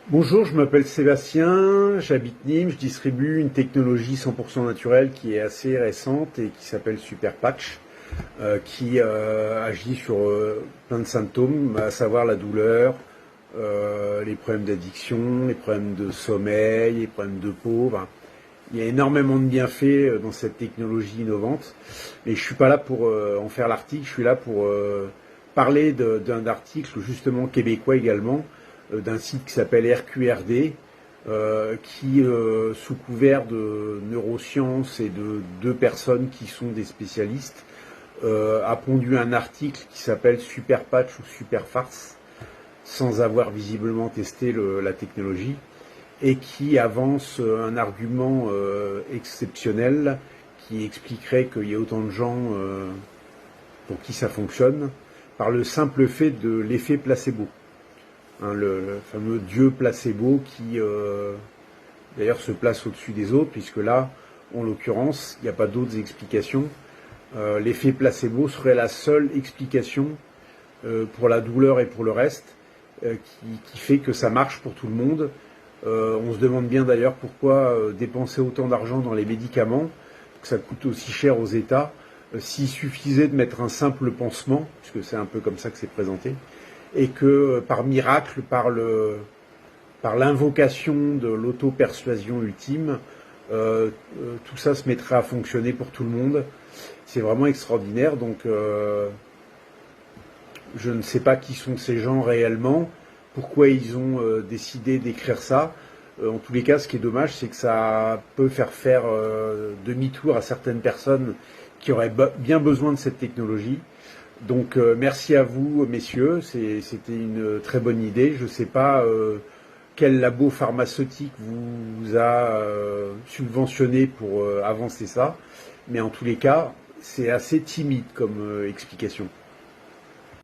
Bonjour, je m'appelle Sébastien, j'habite Nîmes, je distribue une technologie 100% naturelle qui est assez récente et qui s'appelle Super Patch, qui agit sur plein de symptômes, à savoir la douleur, les problèmes d'addiction, les problèmes de sommeil, les problèmes de peau. Enfin, il y a énormément de bienfaits dans cette technologie innovante, mais je suis pas là pour en faire l'article, je suis là pour parler d'un article justement québécois également, d'un site qui s'appelle RQRD, qui, sous couvert de neurosciences et de deux personnes qui sont des spécialistes, a pondu un article qui s'appelle Super Patch ou Super Farce, sans avoir visiblement testé la technologie, et qui avance un argument exceptionnel qui expliquerait qu'il y a autant de gens pour qui ça fonctionne par le simple fait de l'effet placebo. Hein, le fameux dieu placebo qui d'ailleurs se place au-dessus des autres, puisque là, en l'occurrence, il n'y a pas d'autres explications. L'effet placebo serait la seule explication pour la douleur et pour le reste, qui fait que ça marche pour tout le monde. On se demande bien d'ailleurs pourquoi dépenser autant d'argent dans les médicaments, que ça coûte aussi cher aux États, s'il suffisait de mettre un simple pansement, puisque c'est un peu comme ça que c'est présenté, et que par miracle, par l'invocation de l'auto-persuasion ultime, tout ça se mettrait à fonctionner pour tout le monde. C'est vraiment extraordinaire. Donc je ne sais pas qui sont ces gens réellement, pourquoi ils ont décidé d'écrire ça. En tous les cas, ce qui est dommage, c'est que ça peut faire demi-tour à certaines personnes qui auraient bien besoin de cette technologie. Donc merci à vous, messieurs, c'était une très bonne idée. Je ne sais pas quel labo pharmaceutique vous a subventionné pour avancer ça, mais en tous les cas, c'est assez timide comme explication.